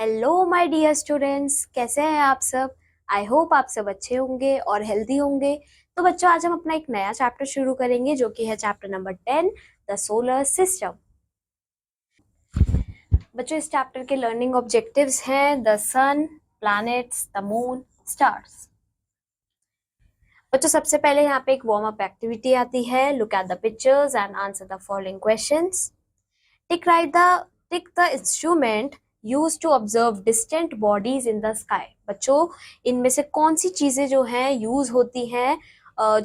Hello my dear students, कैसे हैं आप सब। आई होप आप सब अच्छे होंगे और हेल्दी होंगे। तो बच्चों, आज हम अपना एक नया चैप्टर शुरू करेंगे जो कि है chapter number 10, the solar system. बच्चों, इस चैप्टर के लर्निंग ऑब्जेक्टिव्स हैं the sun, planets, the moon, stars. बच्चों, सबसे पहले यहाँ पे एक वार्म अप एक्टिविटी आती है। Look at the pictures and answer the following questions. Tick the instrument use to observe distant bodies in the sky. बच्चों, इनमें से कौन सी चीजें जो हैं यूज होती हैं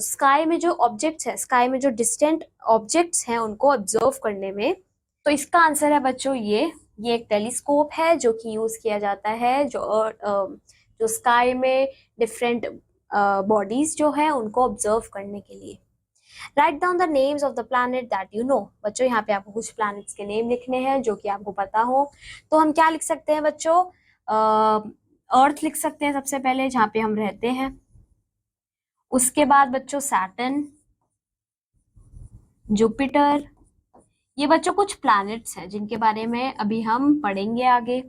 स्काई में, जो ऑब्जेक्ट्स हैं स्काई में, जो डिस्टेंट ऑब्जेक्ट्स हैं उनको ऑब्जर्व करने में। तो इसका आंसर है बच्चों ये एक टेलीस्कोप है जो कि यूज किया जाता है जो स्काई में डिफरेंट बॉडीज जो है उनको ऑब्जर्व करने के लिए। Write down the names of the planet that you know. बच्चों, यहाँ पे आपको कुछ प्लैनेट्स के नेम लिखने हैं जो कि आपको पता हो। तो हम क्या लिख सकते हैं बच्चों? अर्थ लिख सकते हैं सबसे पहले, जहाँ पे हम रहते हैं। उसके बाद बच्चों सैटर्न, जुपिटर। ये बच्चों कुछ प्लैनेट्स हैं जिनके बारे में अभी हम पढ़ेंगे आगे।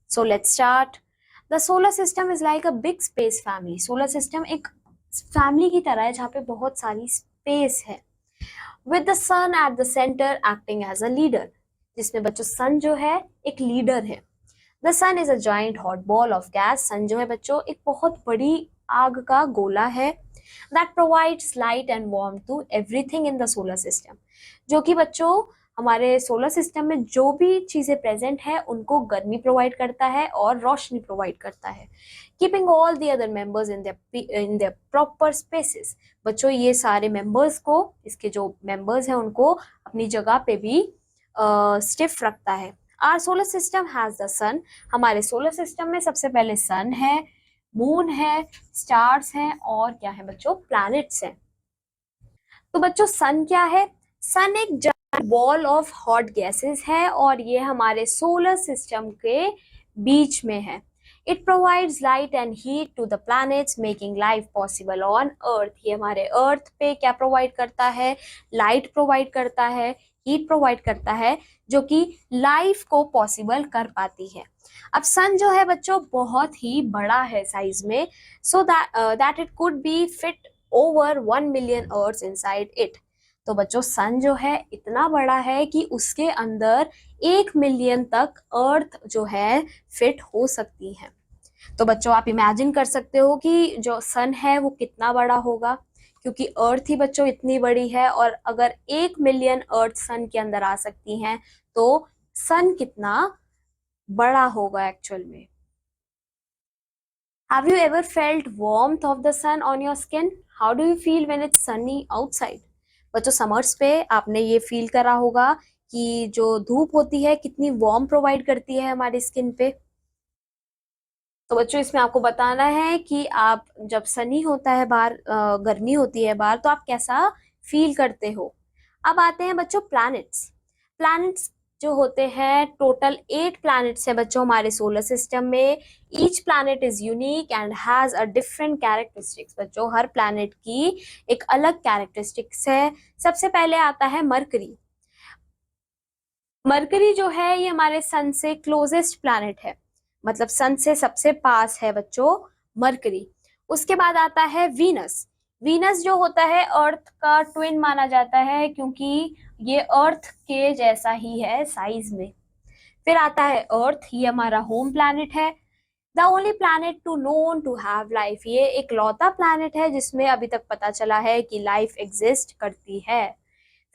So let's start. The solar system is like a big space family. Solar system एक फैमिली की तरह है जहाँ पे बहुत सारी स्पेस है। With the sun at the centre acting as a leader, जिसमें बच्चों सन जो है एक लीडर है। The sun is a giant hot ball of gas. Sun जो है बच्चों एक बहुत बड़ी आग का गोला है। That provides light and warmth to everything in the solar system, जो कि बच्चों हमारे सोलर सिस्टम में जो भी चीजें प्रेजेंट है उनको गर्मी प्रोवाइड करता है और रोशनी प्रोवाइड करता है। Keeping all the other members in their proper spaces. बच्चों, ये सारे मेंबर्स को, इसके जो मेंबर्स हैं उनको अपनी जगह पे भी स्टिफ रखता है। Our solar system has the sun. हमारे सोलर सिस्टम में सबसे पहले सन है, मून है, स्टार्स हैं और क्या है बच्चों? प्लैनेट्स हैं। तो बच्चों, सन क्या है? सन एक बॉल ऑफ हॉट गैसेस है और ये हमारे सोलर सिस्टम के बीच में है। It provides light and heat to the planets making life possible on earth. ये हमारे अर्थ पे क्या प्रोवाइड करता है? लाइट प्रोवाइड करता है, हीट प्रोवाइड करता है, जो कि लाइफ को पॉसिबल कर पाती है। अब सन जो है बच्चों बहुत ही बड़ा है साइज में, so that it could be fit over 1 million earth inside it. तो बच्चों, सन जो है इतना बड़ा है कि उसके अंदर 1 मिलियन तक अर्थ जो है फिट हो सकती है। तो बच्चों, आप इमेजिन कर सकते हो कि जो सन है वो कितना बड़ा होगा, क्योंकि अर्थ ही बच्चों इतनी बड़ी है और अगर 1 मिलियन अर्थ सन के अंदर आ सकती हैं तो सन कितना बड़ा होगा एक्चुअल में। Have you ever felt warmth of the sun on your skin? How do you feel when it's sunny outside? बच्चों, समर्स पे आपने ये फील करा होगा कि जो धूप होती है कितनी वार्म प्रोवाइड करती है हमारी स्किन पे। तो बच्चों, इसमें आपको बताना है कि आप जब सनी होता है बाहर, गर्मी होती है बाहर, तो आप कैसा फील करते हो। अब आते हैं बच्चों प्लैनेट्स। प्लैनेट्स जो होते हैं, टोटल 8 प्लैनेट्स हैं बच्चों हमारे सोलर सिस्टम में। Each planet is unique and has a different characteristics. बच्चों, हर प्लैनेट की एक अलग कैरेक्टरिस्टिक्स है। सबसे पहले आता है मरकरी। मरकरी जो है ये हमारे सन से क्लोजेस्ट प्लैनेट है, मतलब सन से सबसे पास है बच्चों मरकरी। उसके बाद आता है वीनस। वीनस जो होता है अर्थ का ट्विन माना जाता है, क्योंकि ये अर्थ के जैसा ही है साइज में। फिर आता है अर्थ, ये हमारा होम प्लैनेट है। The only planet to known to have life. ये एक लौता प्लैनेट है जिसमें अभी तक पता चला है कि लाइफ एग्जिस्ट करती है।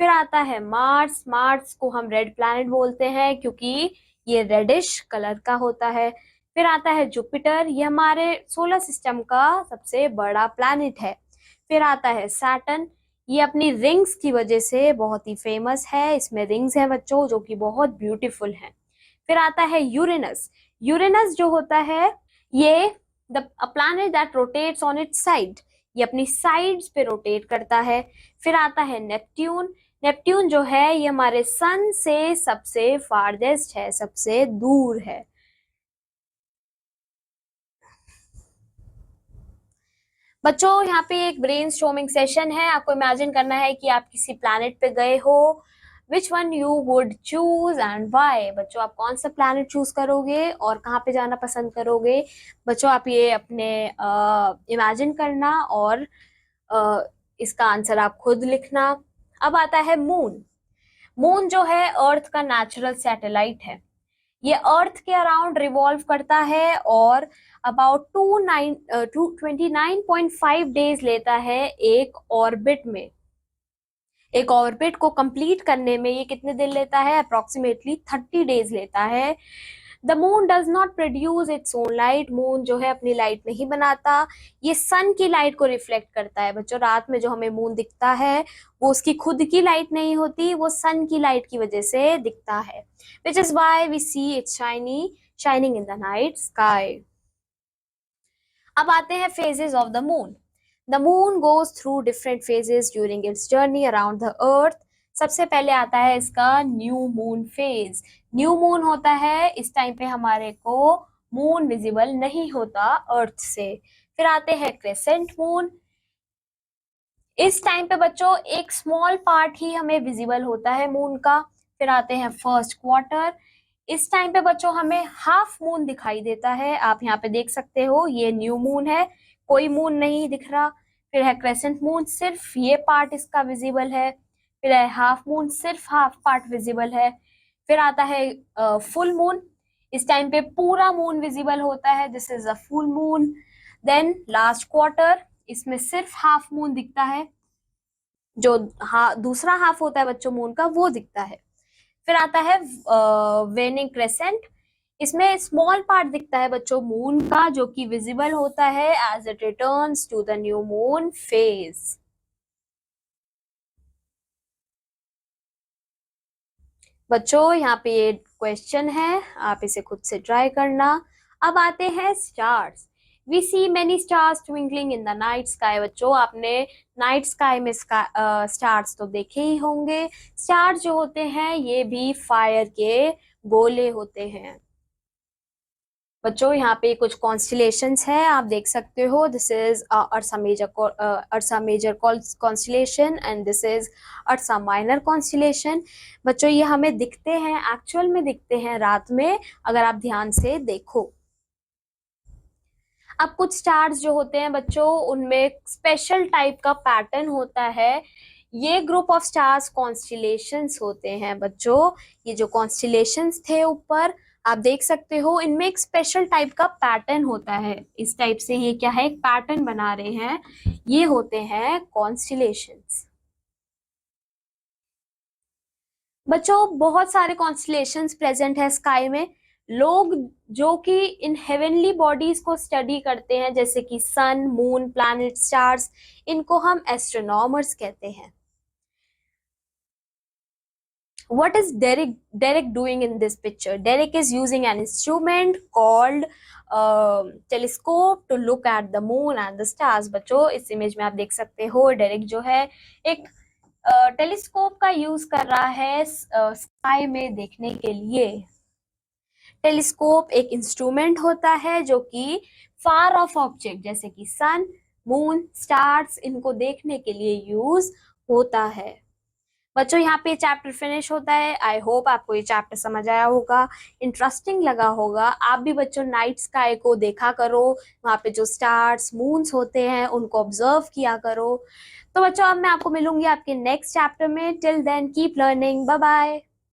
फिर आता है मार्स। मार्स को हम रेड प्लैनेट बोलते हैं क्योंकि ये रेडिश कलर का होता है। फिर आता है जुपिटर। ये हमारे सोलर सिस्टम का सबसे बड़ा प्लैनेट है। फिर आता है सैटर्न। ये अपनी रिंग्स की वजह से बहुत ही फेमस है। इसमें रिंग्स हैं बच्चों जो कि बहुत ब्यूटीफुल हैं। फिर आता है यूरेनस। यूरेनस जो होता है ये the planet that rotates on it's side. ये अपनी साइड्स पे रोटेट करता है। फिर आता है नेपट्यून। नेपट्यून जो है ये हमारे सन से सबसे फारदेस्ट है, सबसे दूर है। बच्चों, यहाँ पे एक ब्रेनस्टॉर्मिंग सेशन है। आपको इमेजिन करना है कि आप किसी प्लैनेट पे गए हो, which one you would choose and why. बच्चों आप कौन सा प्लैनेट चूज करोगे और कहाँ पे जाना पसंद करोगे। बच्चों आप ये अपने इमेजिन करना और इसका आंसर आप खुद लिखना। अब आता है मून। मून जो है अर्थ का नेचुरल सैटेलाइट है। ये अर्थ के अराउंड रिवॉल्व करता है और अबाउट 29.5 डेज लेता है एक ऑर्बिट में। एक ऑर्बिट को कंप्लीट करने में ये कितने दिन लेता है, अप्रोक्सीमेटली 30 डेज लेता है। The moon does not produce its own light. Moon जो है अपनी लाइट नहीं बनाता, ये सन की लाइट को रिफ्लेक्ट करता है। बच्चों रात में जो हमें मून दिखता है वो उसकी खुद की लाइट नहीं होती, वो सन की लाइट की वजह से दिखता है, which is why we see it's shining in the night sky. अब आते हैं phases of the moon. The moon goes through different phases during its journey around the earth. सबसे पहले आता है इसका new moon phase. New moon होता है, इस टाइम पे हमारे को मून विजिबल नहीं होता अर्थ से। फिर आते हैं क्रेसेंट मून। इस टाइम पे बच्चों एक स्मॉल पार्ट ही हमें विजिबल होता है मून का। फिर आते हैं फर्स्ट क्वार्टर। इस टाइम पे बच्चों हमें हाफ मून दिखाई देता है। आप यहाँ पे देख सकते हो ये न्यू मून है, कोई मून नहीं दिख रहा। फिर है क्रेसेंट मून, सिर्फ ये पार्ट इसका विजिबल है। फिर है हाफ मून, सिर्फ हाफ पार्ट विजिबल है। फिर आता है फुल मून। इस टाइम पे पूरा मून विजिबल होता है, this is a full moon. Then last quarter, इसमें सिर्फ हाफ मून दिखता है, जो दूसरा हाफ होता है बच्चों मून का वो दिखता है। फिर आता है वेनिंग क्रेसेंट। इसमें स्मॉल पार्ट दिखता है बच्चों मून का, जो कि विजिबल होता है as it returns to the new moon phase. बच्चों यहाँ पे ये क्वेश्चन है, आप इसे खुद से ट्राई करना। अब आते हैं stars. We see many stars twinkling in the night sky. बच्चों आपने नाइट स्काई में स्टार्स तो देखे ही होंगे। स्टार्स जो होते हैं ये भी फायर के गोले होते हैं। बच्चों यहाँ पे कुछ कॉन्स्टिलेशंस हैं, आप देख सकते हो। This is Ursa Major constellation and this is Ursa Minor constellation. बच्चों ये हमें दिखते हैं, एक्चुअल में दिखते हैं रात में, अगर आप ध्यान से देखो। अब कुछ स्टार्स जो होते हैं बच्चों उनमें स्पेशल टाइप का पैटर्न होता है। ये ग्रुप ऑफ स्टार्स कॉन्स्टिलेशंस होते हैं बच्चों। ये जो कॉन्स्टिलेशंस थे ऊपर आप देख सकते हो, इनमें एक स्पेशल टाइप का पैटर्न होता है। इस टाइप से ये क्या है, एक पैटर्न बना रहे हैं, ये होते हैं कॉन्स्टिलेशंस। बच्चों बहुत सारे कॉन्स्टिलेशंस प्रेजेंट है स्काई में। लोग जो कि इन हेवनली बॉडीज को स्टडी करते हैं, जैसे कि सन, मून, प्लैनेट, स्टार्स, इनको हम एस्ट्रोनॉमर्स कहते हैं। What is Derek doing in this picture? Derek is using an instrument called telescope to look at the moon and the stars. बच्चों इस इमेज में आप देख सकते हो डेरिक जो है एक टेलीस्कोप का यूज कर रहा है स्काई में देखने के लिए। टेलीस्कोप एक इंस्ट्रूमेंट होता है जो कि फार ऑफ ऑब्जेक्ट जैसे कि सन, मून, स्टार्स, इनको देखने के लिए यूज होता है। बच्चों यहाँ पे चैप्टर फिनिश होता है। आई होप आपको ये चैप्टर समझ आया होगा, इंटरेस्टिंग लगा होगा। आप भी बच्चों नाइट स्काई को देखा करो, वहाँ पे जो स्टार्स, मून्स होते हैं उनको ऑब्जर्व किया करो। तो बच्चों अब मैं आपको मिलूंगी आपके नेक्स्ट चैप्टर में। Till then keep learning, bye bye.